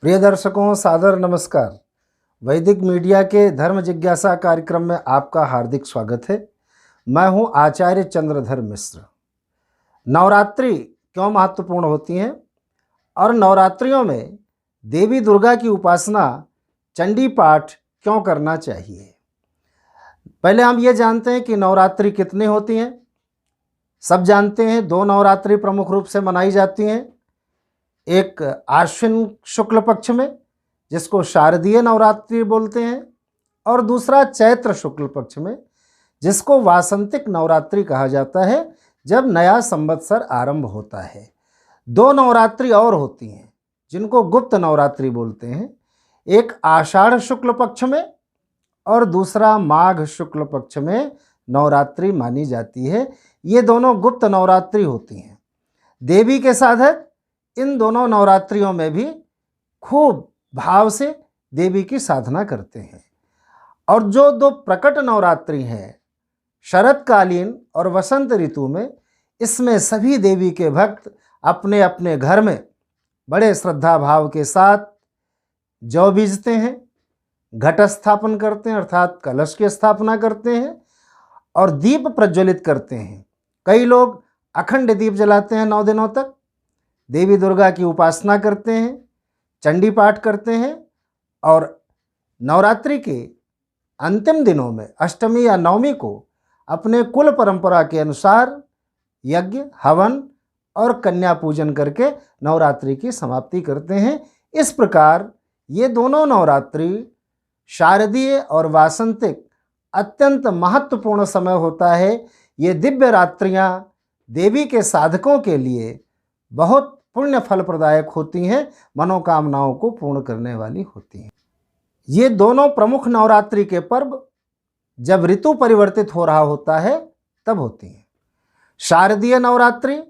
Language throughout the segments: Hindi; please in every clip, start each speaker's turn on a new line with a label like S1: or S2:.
S1: प्रिय दर्शकों, सादर नमस्कार। वैदिक मीडिया के धर्म जिज्ञासा कार्यक्रम में आपका हार्दिक स्वागत है। मैं हूं आचार्य चंद्रधर मिश्र। नवरात्रि क्यों महत्वपूर्ण होती हैं और नवरात्रियों में देवी दुर्गा की उपासना, चंडी पाठ क्यों करना चाहिए? पहले हम ये जानते हैं कि नवरात्रि कितनी होती हैं। सब जानते हैं, 2 नवरात्रि प्रमुख रूप से मनाई जाती हैं। एक आश्विन शुक्ल पक्ष में, जिसको शारदीय नवरात्रि बोलते हैं, और दूसरा चैत्र शुक्ल पक्ष में, जिसको वासंतिक नवरात्रि कहा जाता है, जब नया संवत्सर आरंभ होता है। 2 नवरात्रि और होती हैं जिनको गुप्त नवरात्रि बोलते हैं। एक आषाढ़ शुक्ल पक्ष में और दूसरा माघ शुक्ल पक्ष में नवरात्रि मानी जाती है। ये दोनों गुप्त नवरात्रि होती हैं। देवी के साधक इन दोनों नवरात्रियों में भी खूब भाव से देवी की साधना करते हैं। और जो 2 प्रकट नवरात्रि हैं, शरदकालीन और वसंत ऋतु में, इसमें सभी देवी के भक्त अपने अपने घर में बड़े श्रद्धा भाव के साथ जौ बीजते हैं, घट स्थापन करते हैं अर्थात कलश की स्थापना करते हैं और दीप प्रज्वलित करते हैं। कई लोग अखंड दीप जलाते हैं 9 दिनों तक, देवी दुर्गा की उपासना करते हैं, चंडी पाठ करते हैं और नवरात्रि के अंतिम दिनों में, अष्टमी या नवमी को, अपने कुल परंपरा के अनुसार यज्ञ, हवन और कन्या पूजन करके नवरात्रि की समाप्ति करते हैं। इस प्रकार ये दोनों नवरात्रि, शारदीय और वासंतिक, अत्यंत महत्वपूर्ण समय होता है। ये दिव्य रात्रियां देवी के साधकों के लिए बहुत पुण्य फल प्रदायक होती हैं, मनोकामनाओं को पूर्ण करने वाली होती हैं। ये दोनों प्रमुख नवरात्रि के पर्व जब ऋतु परिवर्तित हो रहा होता है तब होती हैं। शारदीय नवरात्रि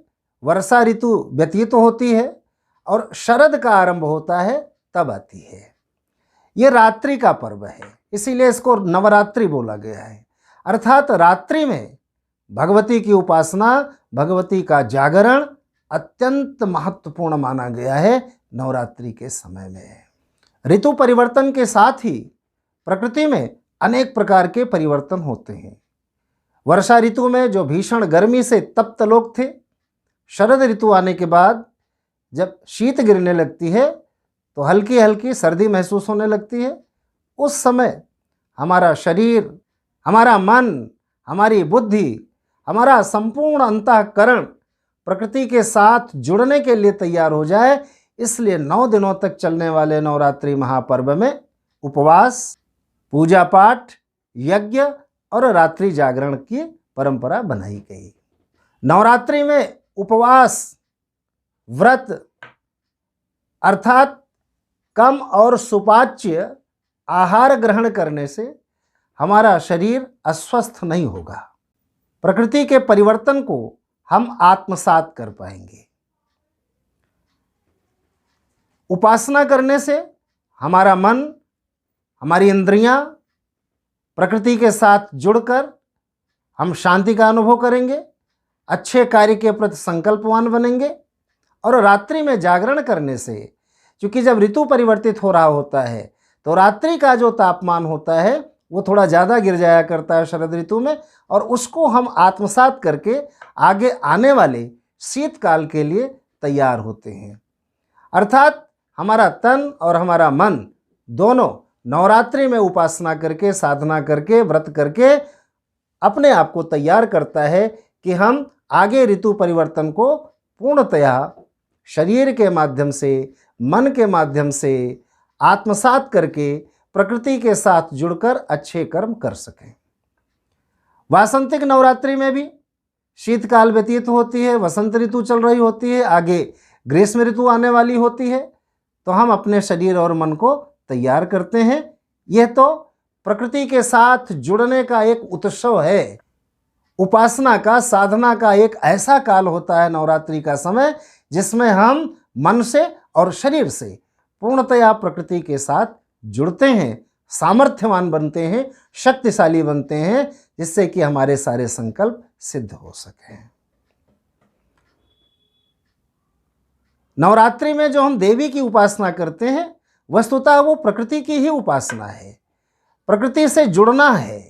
S1: वर्षा ऋतु व्यतीत होती है और शरद का आरंभ होता है तब आती है। ये रात्रि का पर्व है, इसीलिए इसको नवरात्रि बोला गया है। अर्थात रात्रि में भगवती की उपासना, भगवती का जागरण अत्यंत महत्वपूर्ण माना गया है नवरात्रि के समय में। ऋतु परिवर्तन के साथ ही प्रकृति में अनेक प्रकार के परिवर्तन होते हैं। वर्षा ऋतु में जो भीषण गर्मी से तप्त लोग थे, शरद ऋतु आने के बाद जब शीत गिरने लगती है तो हल्की हल्की सर्दी महसूस होने लगती है। उस समय हमारा शरीर, हमारा मन, हमारी बुद्धि, हमारा संपूर्ण अंतःकरण प्रकृति के साथ जुड़ने के लिए तैयार हो जाए। इसलिए 9 दिनों तक चलने वाले नवरात्रि महापर्व में उपवास, पूजा पाठ, यज्ञ और रात्रि जागरण की परंपरा बनाई गई। नवरात्रि में उपवास, व्रत अर्थात कम और सुपाच्य आहार ग्रहण करने से हमारा शरीर अस्वस्थ नहीं होगा। प्रकृति के परिवर्तन को हम आत्मसात कर पाएंगे। उपासना करने से हमारा मन, हमारी इंद्रियां प्रकृति के साथ जुड़कर हम शांति का अनुभव करेंगे, अच्छे कार्य के प्रति संकल्पवान बनेंगे। और रात्रि में जागरण करने से, क्योंकि जब ऋतु परिवर्तित हो रहा होता है तो रात्रि का जो तापमान होता है वो थोड़ा ज़्यादा गिर जाया करता है शरद ऋतु में, और उसको हम आत्मसात करके आगे आने वाले शीतकाल के लिए तैयार होते हैं। अर्थात हमारा तन और हमारा मन दोनों नवरात्रि में उपासना करके, साधना करके, व्रत करके अपने आप को तैयार करता है कि हम आगे ऋतु परिवर्तन को पूर्णतया शरीर के माध्यम से, मन के माध्यम से आत्मसात करके प्रकृति के साथ जुड़कर अच्छे कर्म कर सकें। वासंतिक नवरात्रि में भी शीतकाल व्यतीत होती है, वसंत ऋतु चल रही होती है, आगे ग्रीष्म ऋतु आने वाली होती है, तो हम अपने शरीर और मन को तैयार करते हैं। यह तो प्रकृति के साथ जुड़ने का एक उत्सव है। उपासना का, साधना का एक ऐसा काल होता है नवरात्रि का समय, जिसमें हम मन से और शरीर से पूर्णतया प्रकृति के साथ जुड़ते हैं, सामर्थ्यवान बनते हैं, शक्तिशाली बनते हैं, जिससे कि हमारे सारे संकल्प सिद्ध हो सकें। नवरात्रि में जो हम देवी की उपासना करते हैं, वस्तुतः वो प्रकृति की ही उपासना है। प्रकृति से जुड़ना है।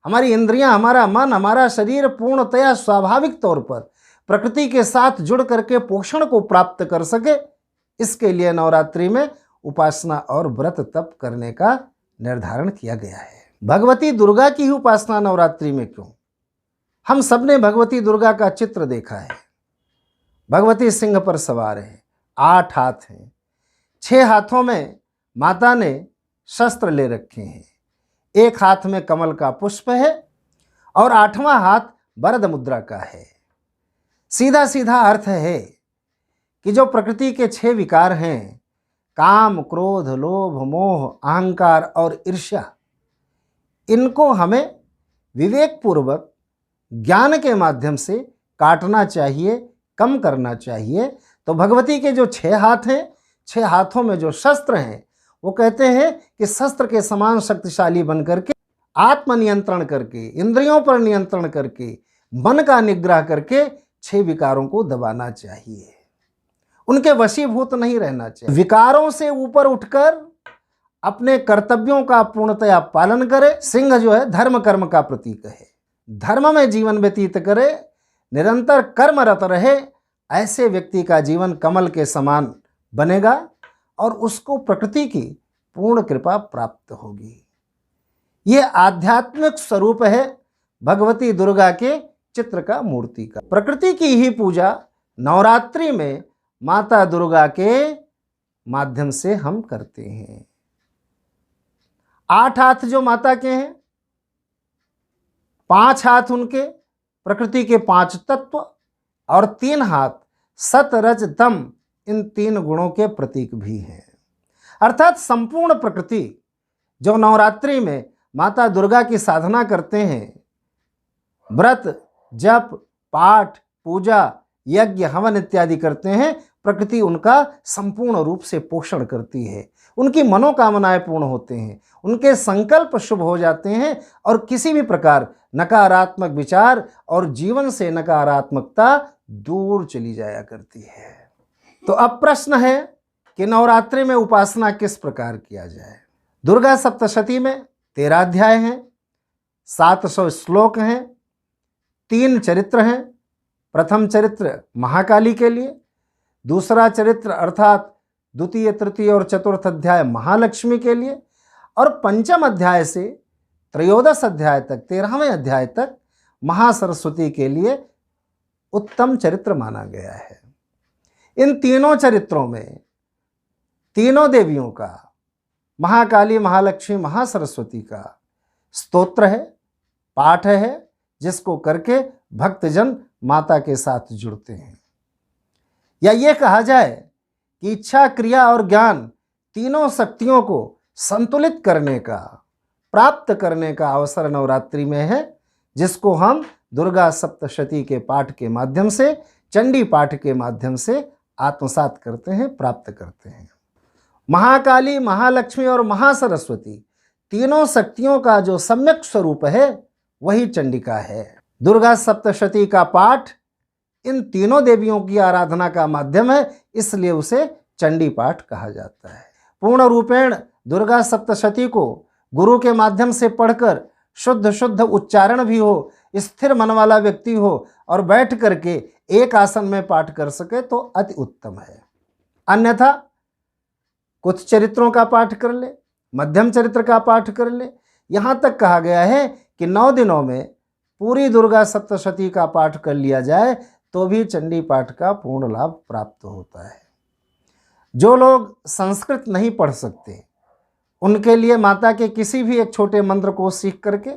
S1: हमारी इंद्रियां, हमारा मन, हमारा शरीर पूर्णतया स्वाभाविक तौर पर प्रकृति के साथ जुड़ करके पोषण को प्राप्त कर सके, इसके लिए नवरात्रि में उपासना और व्रत तप करने का निर्धारण किया गया है। भगवती दुर्गा की ही उपासना नवरात्रि में क्यों? हम सबने भगवती दुर्गा का चित्र देखा है। भगवती सिंह पर सवार है, 8 हाथ हैं, 6 हाथों में माता ने शस्त्र ले रखे हैं, 1 हाथ में कमल का पुष्प है और 8वां हाथ वरद मुद्रा का है। सीधा सीधा अर्थ है कि जो प्रकृति के 6 विकार हैं, काम, क्रोध, लोभ, मोह, अहंकार और ईर्ष्या, इनको हमें विवेकपूर्वक ज्ञान के माध्यम से काटना चाहिए, कम करना चाहिए। तो भगवती के जो 6 हाथ हैं, 6 हाथों में जो शस्त्र हैं, वो कहते हैं कि शस्त्र के समान शक्तिशाली बन करके, आत्मनियंत्रण करके, इंद्रियों पर नियंत्रण करके, मन का निग्रह करके 6 विकारों को दबाना चाहिए। उनके वशीभूत नहीं रहना चाहिए। विकारों से ऊपर उठकर अपने कर्तव्यों का पूर्णतया पालन करे। सिंह जो है धर्म कर्म का प्रतीक है। धर्म में जीवन व्यतीत करे, निरंतर कर्मरत रहे, ऐसे व्यक्ति का जीवन कमल के समान बनेगा और उसको प्रकृति की पूर्ण कृपा प्राप्त होगी। ये आध्यात्मिक स्वरूप है भगवती दुर्गा के चित्र का, मूर्ति का। प्रकृति की ही पूजा नवरात्रि में माता दुर्गा के माध्यम से हम करते हैं। 8 हाथ जो माता के हैं, 5 हाथ उनके प्रकृति के 5 तत्व और 3 हाथ सत रज तम, इन 3 गुणों के प्रतीक भी हैं। अर्थात संपूर्ण प्रकृति जो नवरात्रि में माता दुर्गा की साधना करते हैं, व्रत, जप, पाठ, पूजा, यज्ञ, हवन इत्यादि करते हैं, प्रकृति उनका संपूर्ण रूप से पोषण करती है। उनकी मनोकामनाएं पूर्ण होते हैं, उनके संकल्प शुभ हो जाते हैं और किसी भी प्रकार नकारात्मक विचार और जीवन से नकारात्मकता दूर चली जाया करती है। तो अब प्रश्न है कि नवरात्रि में उपासना किस प्रकार किया जाए। दुर्गा सप्तशती में 13 अध्याय हैं, 700 श्लोक हैं, 3 चरित्र हैं। प्रथम चरित्र महाकाली के लिए, दूसरा चरित्र अर्थात द्वितीय, तृतीय और चतुर्थ अध्याय महालक्ष्मी के लिए, और पंचम अध्याय से त्रयोदश अध्याय तक, 13वें अध्याय तक महासरस्वती के लिए उत्तम चरित्र माना गया है। इन तीनों चरित्रों में तीनों देवियों का, महाकाली, महालक्ष्मी, महासरस्वती का स्तोत्र है, पाठ है, जिसको करके भक्तजन माता के साथ जुड़ते हैं। या ये कहा जाए कि इच्छा, क्रिया और ज्ञान तीनों शक्तियों को संतुलित करने का, प्राप्त करने का अवसर नवरात्रि में है, जिसको हम दुर्गा सप्तशती के पाठ के माध्यम से, चंडी पाठ के माध्यम से आत्मसात करते हैं, प्राप्त करते हैं। महाकाली, महालक्ष्मी और महासरस्वती तीनों शक्तियों का जो सम्यक स्वरूप है वही चंडिका है। दुर्गा सप्तशती का पाठ इन तीनों देवियों की आराधना का माध्यम है, इसलिए उसे चंडी पाठ कहा जाता है। पूर्ण रूपेण दुर्गा सप्तशती को गुरु के माध्यम से पढ़कर शुद्ध शुद्ध उच्चारण भी हो, स्थिर मन वाला व्यक्ति हो और बैठ करके एक आसन में पाठ कर सके तो अति उत्तम है। अन्यथा कुछ चरित्रों का पाठ कर ले, मध्यम चरित्र का पाठ कर ले। यहाँ तक कहा गया है कि 9 दिनों में पूरी दुर्गा सप्तशती का पाठ कर लिया जाए तो भी चंडी पाठ का पूर्ण लाभ प्राप्त होता है। जो लोग संस्कृत नहीं पढ़ सकते, उनके लिए माता के किसी भी एक छोटे मंत्र को सीख करके,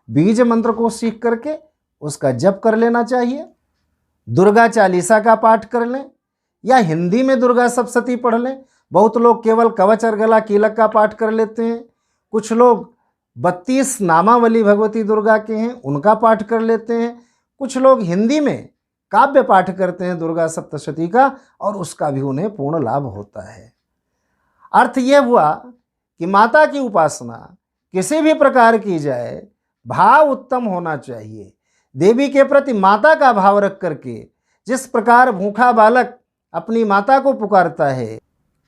S1: बीज मंत्र को सीख करके उसका जप कर लेना चाहिए। दुर्गा चालीसा का पाठ कर लें या हिंदी में दुर्गा सप्तशती पढ़ लें। बहुत लोग केवल कवच और गला कीलक का पाठ कर लेते हैं। कुछ लोग 32 नामावली भगवती दुर्गा के हैं, उनका पाठ कर लेते हैं। कुछ लोग हिंदी में काव्य पाठ करते हैं दुर्गा सप्तशती का और उसका भी उन्हें पूर्ण लाभ होता है। अर्थ यह हुआ कि माता की उपासना किसी भी प्रकार की जाए, भाव उत्तम होना चाहिए। देवी के प्रति माता का भाव रख करके जिस प्रकार भूखा बालक अपनी माता को पुकारता है,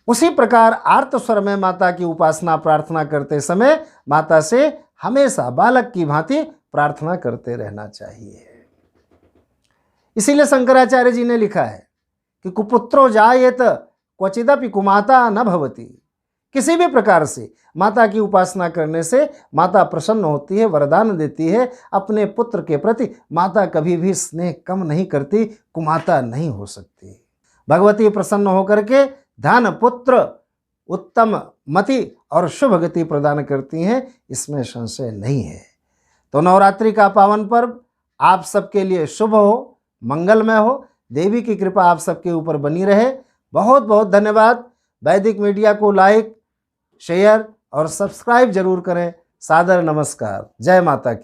S1: उसी प्रकार आर्त स्वर में माता की उपासना प्रार्थना करते समय माता से हमेशा बालक की भांति प्रार्थना करते रहना चाहिए। इसीलिए शंकराचार्य जी ने लिखा है कि कुपुत्रो जायेत क्वचिदपि कुमाता न भवति। किसी भी प्रकार से माता की उपासना करने से माता प्रसन्न होती है, वरदान देती है। अपने पुत्र के प्रति माता कभी भी स्नेह कम नहीं करती, कुमाता नहीं हो सकती। भगवती प्रसन्न होकर के धन, पुत्र, उत्तम मति और शुभ गति प्रदान करती हैं, इसमें संशय नहीं है। तो नवरात्रि का पावन पर्व आप सबके लिए शुभ हो, मंगलमय हो। देवी की कृपा आप सबके ऊपर बनी रहे। बहुत बहुत धन्यवाद। वैदिक मीडिया को लाइक, शेयर और सब्सक्राइब जरूर करें। सादर नमस्कार। जय माता की।